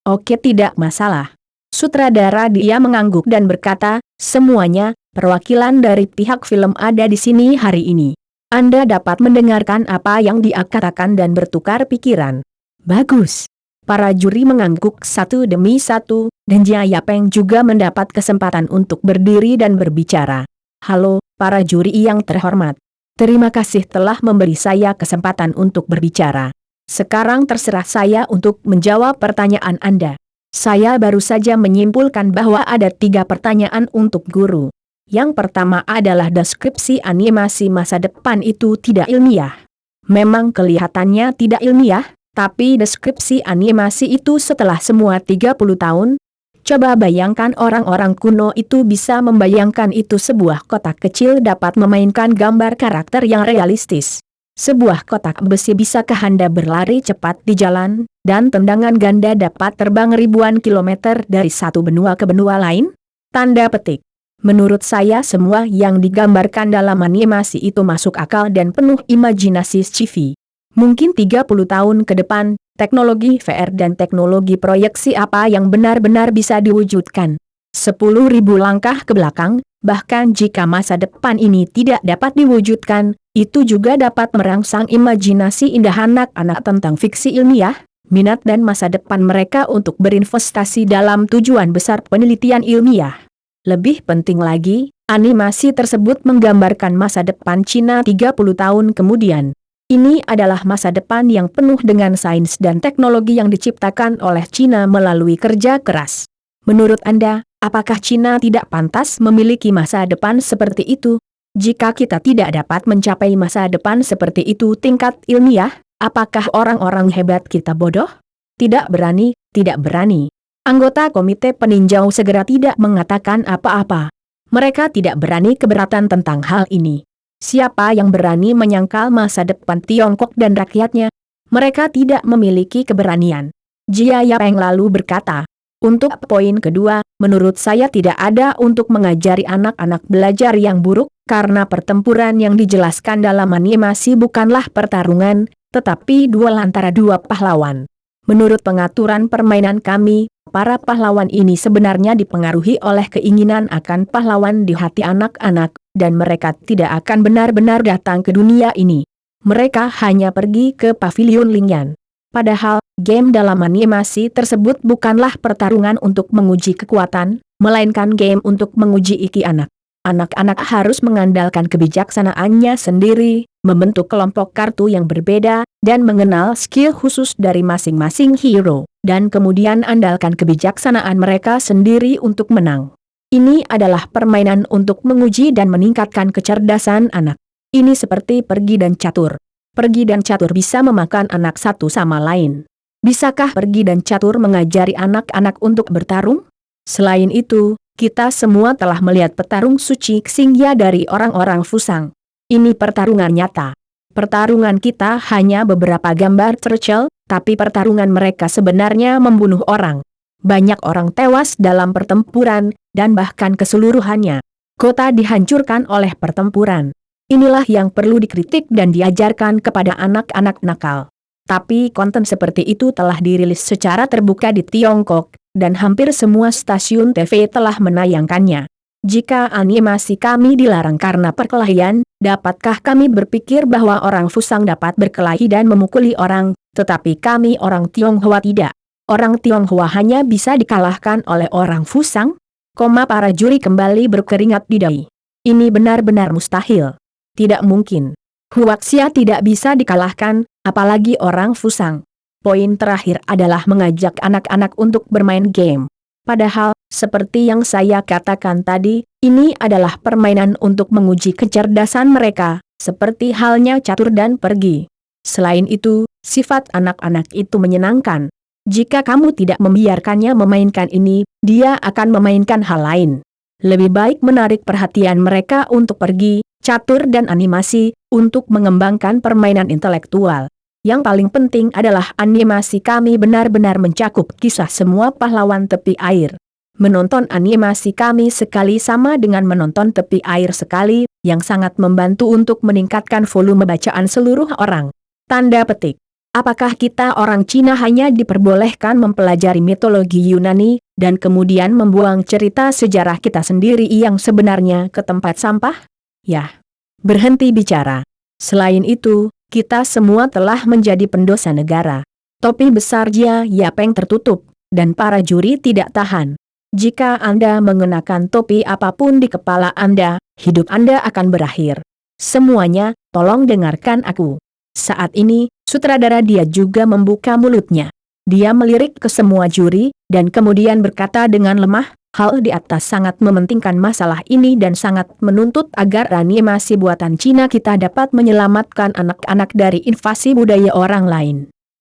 Oke, tidak masalah. Sutradara dia mengangguk dan berkata, semuanya, perwakilan dari pihak film ada di sini hari ini. Anda dapat mendengarkan apa yang dia katakan dan bertukar pikiran. Bagus. Para juri mengangguk satu demi satu, dan Jia Yapeng juga mendapat kesempatan untuk berdiri dan berbicara. Halo, para juri yang terhormat. Terima kasih telah memberi saya kesempatan untuk berbicara. Sekarang terserah saya untuk menjawab pertanyaan Anda. Saya baru saja menyimpulkan bahwa ada 3 pertanyaan untuk guru. Yang pertama adalah deskripsi animasi masa depan itu tidak ilmiah. Memang kelihatannya tidak ilmiah, tapi deskripsi animasi itu setelah semua 30 tahun. Coba bayangkan orang-orang kuno itu bisa membayangkan itu sebuah kotak kecil dapat memainkan gambar karakter yang realistis. Sebuah kotak besi bisakah Anda berlari cepat di jalan, dan tendangan ganda dapat terbang ribuan kilometer dari satu benua ke benua lain? Tanda petik. Menurut saya semua yang digambarkan dalam animasi itu masuk akal dan penuh imajinasi sci-fi. Mungkin 30 tahun ke depan, teknologi VR dan teknologi proyeksi apa yang benar-benar bisa diwujudkan. 10.000 langkah ke belakang, bahkan jika masa depan ini tidak dapat diwujudkan, itu juga dapat merangsang imajinasi indah anak-anak tentang fiksi ilmiah, minat dan masa depan mereka untuk berinvestasi dalam tujuan besar penelitian ilmiah. Lebih penting lagi, animasi tersebut menggambarkan masa depan Cina 30 tahun kemudian. Ini adalah masa depan yang penuh dengan sains dan teknologi yang diciptakan oleh Cina melalui kerja keras. Menurut Anda, apakah Cina tidak pantas memiliki masa depan seperti itu? Jika kita tidak dapat mencapai masa depan seperti itu tingkat ilmiah, apakah orang-orang hebat kita bodoh? Tidak berani, tidak berani. Anggota komite peninjau segera tidak mengatakan apa-apa. Mereka tidak berani keberatan tentang hal ini. Siapa yang berani menyangkal masa depan Tiongkok dan rakyatnya? Mereka tidak memiliki keberanian. Jia Yapeng lalu berkata, untuk poin kedua, menurut saya tidak ada untuk mengajari anak-anak belajar yang buruk, karena pertempuran yang dijelaskan dalam animasi bukanlah pertarungan, tetapi duel antara 2 pahlawan. Menurut pengaturan permainan kami, para pahlawan ini sebenarnya dipengaruhi oleh keinginan akan pahlawan di hati anak-anak, dan mereka tidak akan benar-benar datang ke dunia ini. Mereka hanya pergi ke pavilion Lingyan. Padahal, game dalam animasi tersebut bukanlah pertarungan untuk menguji kekuatan, melainkan game untuk menguji IQ anak. Anak-anak harus mengandalkan kebijaksanaannya sendiri, membentuk kelompok kartu yang berbeda, dan mengenal skill khusus dari masing-masing hero, dan kemudian andalkan kebijaksanaan mereka sendiri untuk menang. Ini adalah permainan untuk menguji dan meningkatkan kecerdasan anak. Ini seperti pergi dan catur. Pergi dan catur bisa memakan anak satu sama lain. Bisakah pergi dan catur mengajari anak-anak untuk bertarung? Selain itu, kita semua telah melihat petarung suci Xingya dari orang-orang Fusang. Ini pertarungan nyata. Pertarungan kita hanya beberapa gambar tercel, tapi pertarungan mereka sebenarnya membunuh orang. Banyak orang tewas dalam pertempuran, dan bahkan keseluruhannya. Kota dihancurkan oleh pertempuran. Inilah yang perlu dikritik dan diajarkan kepada anak-anak nakal. Tapi konten seperti itu telah dirilis secara terbuka di Tiongkok, dan hampir semua stasiun TV telah menayangkannya. Jika animasi kami dilarang karena perkelahian, dapatkah kami berpikir bahwa orang Fusang dapat berkelahi dan memukuli orang, tetapi kami orang Tionghoa tidak? Orang Tionghoa hanya bisa dikalahkan oleh orang Fusang? Para juri kembali berkeringat di dahi. Ini benar-benar mustahil. Tidak mungkin. Huaxia tidak bisa dikalahkan, apalagi orang Fusang. Poin terakhir adalah mengajak anak-anak untuk bermain game. Padahal, seperti yang saya katakan tadi, ini adalah permainan untuk menguji kecerdasan mereka, seperti halnya catur dan pergi. Selain itu, sifat anak-anak itu menyenangkan. Jika kamu tidak membiarkannya memainkan ini, dia akan memainkan hal lain. Lebih baik menarik perhatian mereka untuk pergi, catur dan animasi, untuk mengembangkan permainan intelektual. Yang paling penting adalah animasi kami benar-benar mencakup kisah semua pahlawan tepi air. Menonton animasi kami sekali sama dengan menonton tepi air sekali, yang sangat membantu untuk meningkatkan volume bacaan seluruh orang. Tanda petik. Apakah kita orang Cina hanya diperbolehkan mempelajari mitologi Yunani, dan kemudian membuang cerita sejarah kita sendiri yang sebenarnya ke tempat sampah? Yah. Berhenti bicara. Selain itu, kita semua telah menjadi pendosa negara. Topi besar Jia Yapeng tertutup, dan para juri tidak tahan. Jika Anda mengenakan topi apapun di kepala Anda, hidup Anda akan berakhir. Semuanya, tolong dengarkan aku. Saat ini, sutradara dia juga membuka mulutnya. Dia melirik ke semua juri, dan kemudian berkata dengan lemah, hal di atas sangat mementingkan masalah ini dan sangat menuntut agar animasi buatan Cina kita dapat menyelamatkan anak-anak dari invasi budaya orang lain.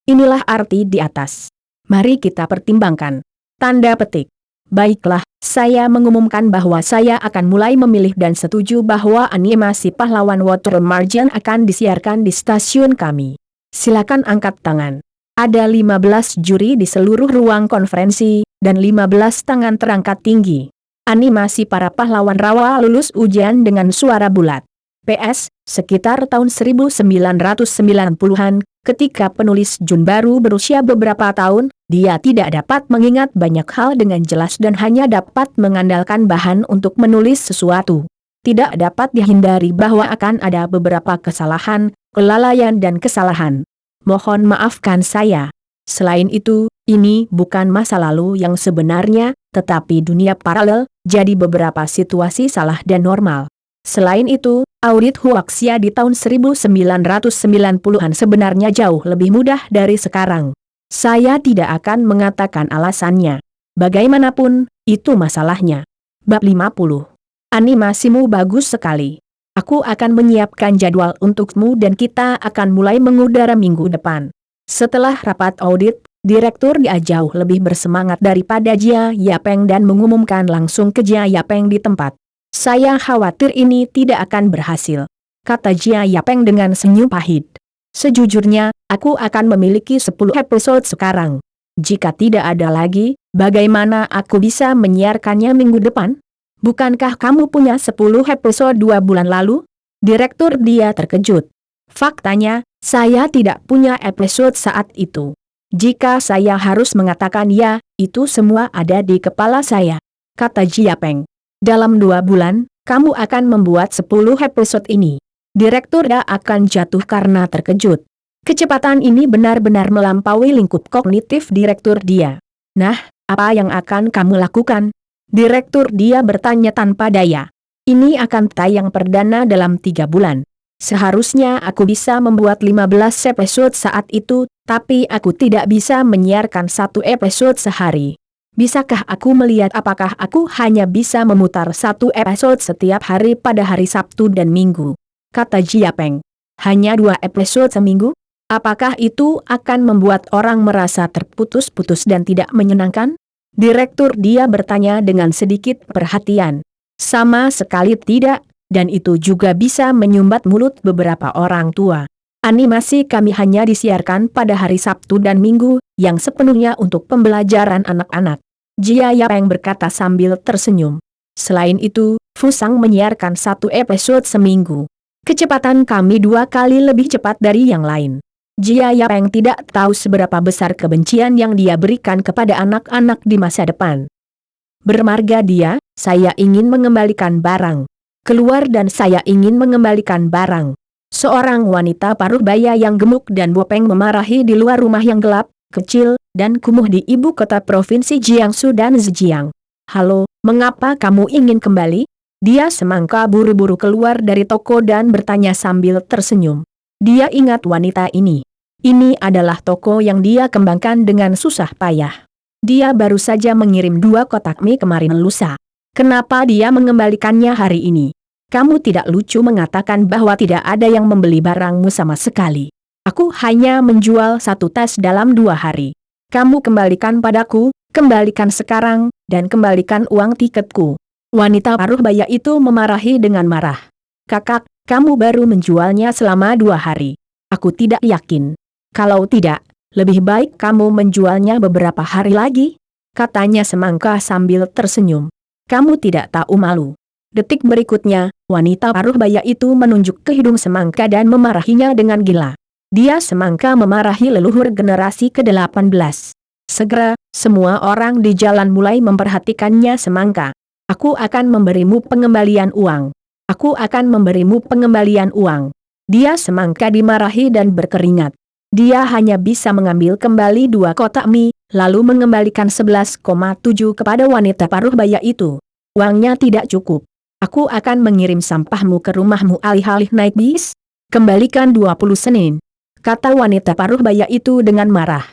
Inilah arti di atas. Mari kita pertimbangkan. Tanda petik. Baiklah, saya mengumumkan bahwa saya akan mulai memilih dan setuju bahwa animasi pahlawan Water Margin akan disiarkan di stasiun kami. Silakan angkat tangan. Ada 15 juri di seluruh ruang konferensi, dan 15 tangan terangkat tinggi. Animasi para pahlawan rawa lulus ujian dengan suara bulat. PS, sekitar tahun 1990-an, ketika penulis Jun baru berusia beberapa tahun, dia tidak dapat mengingat banyak hal dengan jelas dan hanya dapat mengandalkan bahan untuk menulis sesuatu. Tidak dapat dihindari bahwa akan ada beberapa kesalahan, kelalaian dan kesalahan. Mohon maafkan saya. Selain itu, ini bukan masa lalu yang sebenarnya, tetapi dunia paralel, jadi beberapa situasi salah dan normal. Selain itu, audit Huaxia di tahun 1990-an sebenarnya jauh lebih mudah dari sekarang. Saya tidak akan mengatakan alasannya. Bagaimanapun, itu masalahnya. Bab 50. Animasimu bagus sekali. Aku akan menyiapkan jadwal untukmu dan kita akan mulai mengudara minggu depan. Setelah rapat audit, direktur dia jauh lebih bersemangat daripada Jia Yapeng dan mengumumkan langsung ke Jia Yapeng di tempat. Saya khawatir ini tidak akan berhasil, kata Jia Yapeng dengan senyum pahit. Sejujurnya, aku akan memiliki 10 episode sekarang. Jika tidak ada lagi, bagaimana aku bisa menyiarkannya minggu depan? Bukankah kamu punya 10 episode 2 bulan lalu? Direktur dia terkejut. Faktanya, saya tidak punya episode saat itu. Jika saya harus mengatakan ya, itu semua ada di kepala saya, kata Jia Peng. Dalam 2 bulan, kamu akan membuat 10 episode ini. Direktur dia akan jatuh karena terkejut. Kecepatan ini benar-benar melampaui lingkup kognitif direktur dia. Nah, apa yang akan kamu lakukan? Direktur dia bertanya tanpa daya. Ini akan tayang perdana dalam 3 bulan. Seharusnya aku bisa membuat 15 episode saat itu, tapi aku tidak bisa menyiarkan 1 episode sehari. Bisakah aku melihat apakah aku hanya bisa memutar 1 episode setiap hari pada hari Sabtu dan Minggu? Kata Jia Peng. Hanya 2 episode seminggu? Apakah itu akan membuat orang merasa terputus-putus dan tidak menyenangkan? Direktur dia bertanya dengan sedikit perhatian. Sama sekali tidak, dan itu juga bisa menyumbat mulut beberapa orang tua. Animasi kami hanya disiarkan pada hari Sabtu dan Minggu, yang sepenuhnya untuk pembelajaran anak-anak. Jia Peng berkata sambil tersenyum. Selain itu, Fusang menyiarkan 1 episode seminggu. Kecepatan kami 2 kali lebih cepat dari yang lain. Jia Peng tidak tahu seberapa besar kebencian yang dia berikan kepada anak-anak di masa depan. Bermarga dia, saya ingin mengembalikan barang. Keluar dan saya ingin mengembalikan barang. Seorang wanita paruh baya yang gemuk dan bopeng memarahi di luar rumah yang gelap, kecil, dan kumuh di ibu kota provinsi Jiangsu dan Zhejiang. Halo, mengapa kamu ingin kembali? Dia semangka buru-buru keluar dari toko dan bertanya sambil tersenyum. Dia ingat wanita ini. Ini adalah toko yang dia kembangkan dengan susah payah. Dia baru saja mengirim 2 kotak mie kemarin lusa. Kenapa dia mengembalikannya hari ini? Kamu tidak lucu mengatakan bahwa tidak ada yang membeli barangmu sama sekali. Aku hanya menjual 1 tas dalam 2 hari. Kamu kembalikan padaku, kembalikan sekarang, dan kembalikan uang tiketku. Wanita paruh baya itu memarahi dengan marah. Kakak, kamu baru menjualnya selama 2 hari. Aku tidak yakin. Kalau tidak, lebih baik kamu menjualnya beberapa hari lagi, katanya semangka sambil tersenyum. Kamu tidak tahu malu. Detik berikutnya, wanita paruh baya itu menunjuk ke hidung semangka dan memarahinya dengan gila. Dia semangka memarahi leluhur generasi ke-18. Segera, semua orang di jalan mulai memperhatikannya semangka. Aku akan memberimu pengembalian uang. Aku akan memberimu pengembalian uang. Dia semangka dimarahi dan berkeringat. Dia hanya bisa mengambil kembali 2 kotak mie, lalu mengembalikan 11,7 kepada wanita paruh baya itu. Uangnya tidak cukup. Aku akan mengirim sampahmu ke rumahmu alih-alih naik bis. Kembalikan 20 senin. Kata wanita paruh baya itu dengan marah.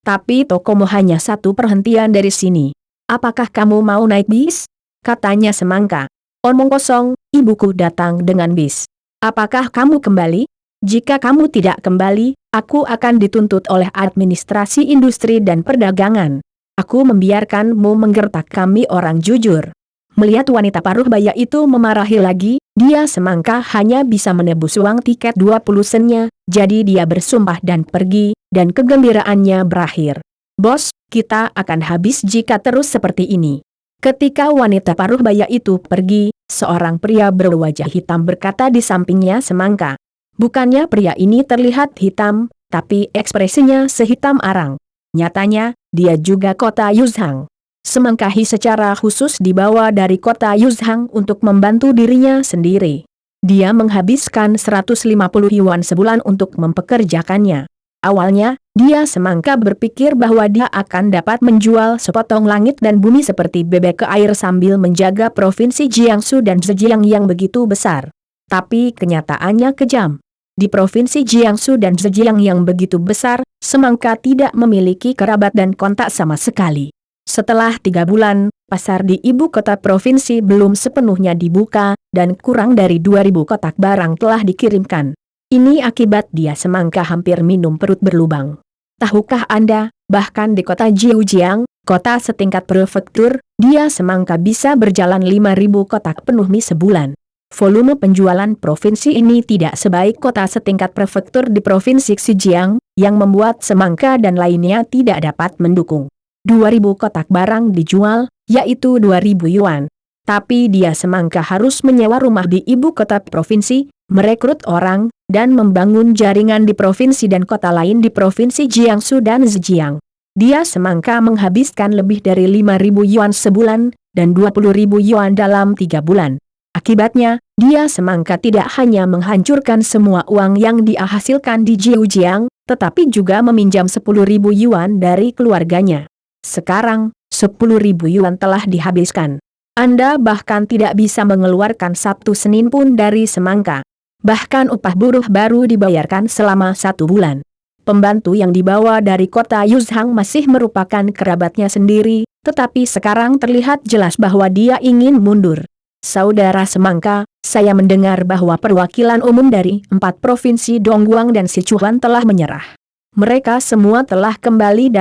Tapi tokomu hanya 1 perhentian dari sini. Apakah kamu mau naik bis? Katanya semangka. Omong kosong, ibuku datang dengan bis. Apakah kamu kembali? Jika kamu tidak kembali, aku akan dituntut oleh administrasi industri dan perdagangan. Aku membiarkanmu menggertak kami orang jujur. Melihat wanita paruh baya itu memarahi lagi, dia semangka hanya bisa menebus uang tiket 20 sennya, jadi dia bersumpah dan pergi, dan kegembiraannya berakhir. Bos, kita akan habis jika terus seperti ini. Ketika wanita paruh baya itu pergi, seorang pria berwajah hitam berkata di sampingnya semangka. Bukannya pria ini terlihat hitam, tapi ekspresinya sehitam arang. Nyatanya, dia juga kota Yuzhang. Semangkahi secara khusus dibawa dari kota Yuzhang untuk membantu dirinya sendiri. Dia menghabiskan 150 yuan sebulan untuk mempekerjakannya. Awalnya, dia semangka berpikir bahwa dia akan dapat menjual sepotong langit dan bumi seperti bebek ke air sambil menjaga provinsi Jiangsu dan Zhejiang yang begitu besar. Tapi kenyataannya kejam. Di provinsi Jiangsu dan Zhejiang yang begitu besar, semangka tidak memiliki kerabat dan kontak sama sekali. Setelah 3 bulan, pasar di ibu kota provinsi belum sepenuhnya dibuka, dan kurang dari 2.000 kotak barang telah dikirimkan. Ini akibat dia semangka hampir minum perut berlubang. Tahukah Anda, bahkan di kota Jiujiang, kota setingkat prefektur, dia semangka bisa berjalan 5.000 kotak penuh mie sebulan. Volume penjualan provinsi ini tidak sebaik kota setingkat prefektur di provinsi Xinjiang, yang membuat semangka dan lainnya tidak dapat mendukung. 2.000 kotak barang dijual, yaitu 2.000 yuan. Tapi dia semangka harus menyewa rumah di ibu kota provinsi, merekrut orang, dan membangun jaringan di provinsi dan kota lain di provinsi Jiangsu dan Zhejiang. Dia semangka menghabiskan lebih dari 5.000 yuan sebulan, dan 20.000 yuan dalam 3 bulan. Akibatnya, dia semangka tidak hanya menghancurkan semua uang yang dia hasilkan di Jiujiang, tetapi juga meminjam 10.000 yuan dari keluarganya. Sekarang, 10.000 yuan telah dihabiskan. Anda bahkan tidak bisa mengeluarkan 1 senin pun dari semangka. Bahkan upah buruh baru dibayarkan selama 1 bulan. Pembantu yang dibawa dari kota Yuzhang masih merupakan kerabatnya sendiri, tetapi sekarang terlihat jelas bahwa dia ingin mundur. Saudara semangka, saya mendengar bahwa perwakilan umum dari 4 provinsi Dongguang dan Sichuan telah menyerah. Mereka semua telah kembali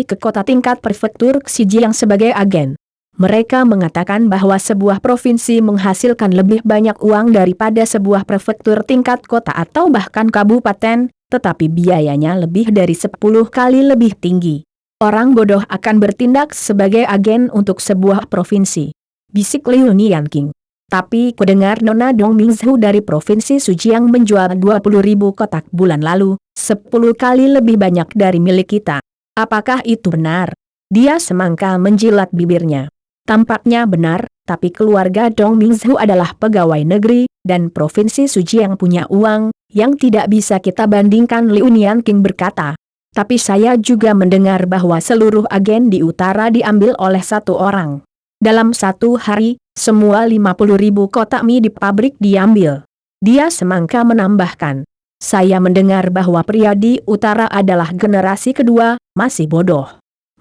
ke kota tingkat prefektur Xijiang sebagai agen. Mereka mengatakan bahwa sebuah provinsi menghasilkan lebih banyak uang daripada sebuah prefektur tingkat kota atau bahkan kabupaten, tetapi biayanya lebih dari 10 kali lebih tinggi. Orang bodoh akan bertindak sebagai agen untuk sebuah provinsi, bisik Liu Nianking. Tapi kudengar Nona Dong Mingzhu dari provinsi Sujiang menjual 20.000 kotak bulan lalu, 10 kali lebih banyak dari milik kita. Apakah itu benar? Dia semangka menjilat bibirnya. Tampaknya benar, tapi keluarga Dong Mingzhu adalah pegawai negeri, dan provinsi Sujiang punya uang yang tidak bisa kita bandingkan, Liu Nianking berkata. Tapi saya juga mendengar bahwa seluruh agen di utara diambil oleh 1 orang. Dalam 1 hari, semua 50.000 kotak mie di pabrik diambil. Dia semangka menambahkan. Saya mendengar bahwa pria di utara adalah generasi kedua, masih bodoh.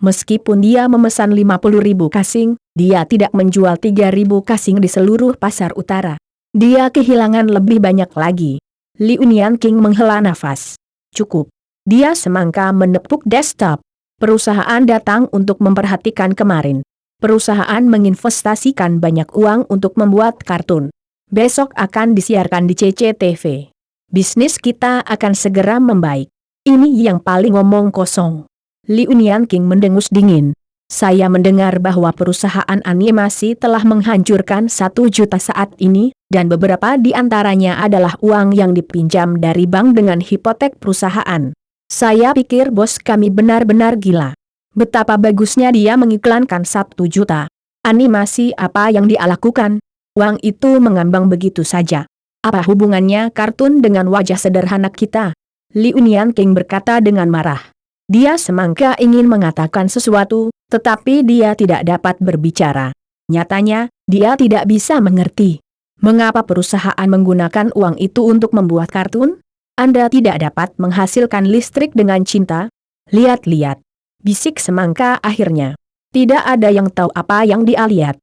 Meskipun dia memesan 50.000 kasing, dia tidak menjual 3.000 kasing di seluruh pasar utara. Dia kehilangan lebih banyak lagi. Liu Nianking menghela nafas. Cukup. Dia semangka menepuk desktop. Perusahaan datang untuk memperhatikan kemarin. Perusahaan menginvestasikan banyak uang untuk membuat kartun. Besok akan disiarkan di CCTV. Bisnis kita akan segera membaik. Ini yang paling omong kosong. Liu Nianking mendengus dingin. Saya mendengar bahwa perusahaan animasi telah menghancurkan 1 juta saat ini, dan beberapa di antaranya adalah uang yang dipinjam dari bank dengan hipotek perusahaan. Saya pikir bos kami benar-benar gila. Betapa bagusnya dia mengiklankan 1 juta. Animasi apa yang dia lakukan? Uang itu mengambang begitu saja. Apa hubungannya kartun dengan wajah sederhana kita? Liu Nianking berkata dengan marah. Dia semangka ingin mengatakan sesuatu, tetapi dia tidak dapat berbicara. Nyatanya, dia tidak bisa mengerti. Mengapa perusahaan menggunakan uang itu untuk membuat kartun? Anda tidak dapat menghasilkan listrik dengan cinta? Lihat-lihat. Bisik semangka akhirnya. Tidak ada yang tahu apa yang dia lihat.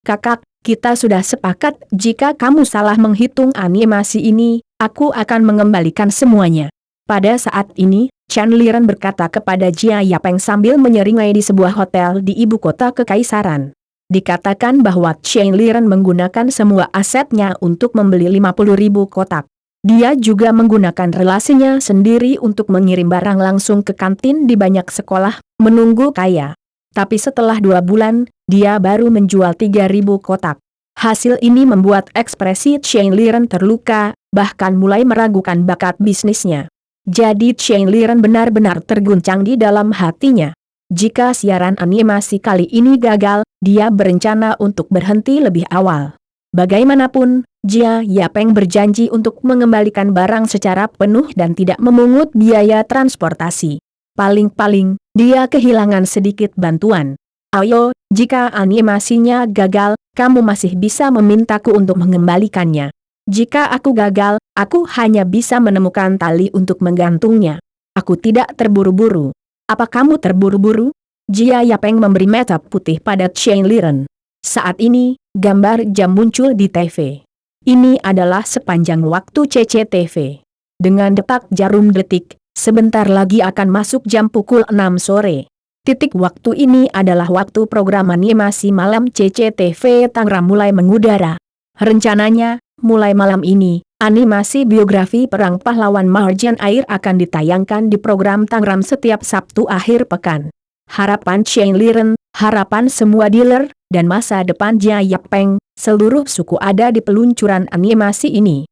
Kakak, kita sudah sepakat jika kamu salah menghitung animasi ini, aku akan mengembalikan semuanya. Pada saat ini, Chen Liren berkata kepada Jia Yapeng sambil menyeringai di sebuah hotel di ibu kota kekaisaran. Dikatakan bahwa Chen Liren menggunakan semua asetnya untuk membeli 50.000 kotak. Dia juga menggunakan relasinya sendiri untuk mengirim barang langsung ke kantin di banyak sekolah, menunggu kaya. Tapi setelah 2 bulan, dia baru menjual 3.000 kotak. Hasil ini membuat ekspresi Chen Liren terluka, bahkan mulai meragukan bakat bisnisnya. Jadi Chen Liren benar-benar terguncang di dalam hatinya. Jika siaran animasi kali ini gagal, dia berencana untuk berhenti lebih awal. Bagaimanapun, Jia Yapeng berjanji untuk mengembalikan barang secara penuh dan tidak memungut biaya transportasi. Paling-paling, dia kehilangan sedikit bantuan. Ayo, jika animasinya gagal, kamu masih bisa memintaku untuk mengembalikannya. Jika aku gagal, aku hanya bisa menemukan tali untuk menggantungnya. Aku tidak terburu-buru. Apa kamu terburu-buru? Jia Yapeng memberi mata putih pada Chen Liren. Saat ini, gambar jam muncul di TV. Ini adalah sepanjang waktu CCTV. Dengan detak jarum detik, sebentar lagi akan masuk jam pukul 6 sore. Titik waktu ini adalah waktu program animasi malam CCTV Tangram mulai mengudara. Rencananya, mulai malam ini, animasi biografi perang pahlawan Marjan Air akan ditayangkan di program Tangram setiap Sabtu akhir pekan. Harapan Chen Liren, harapan semua dealer, dan masa depan Jia Yapeng, seluruh suku ada di peluncuran animasi ini.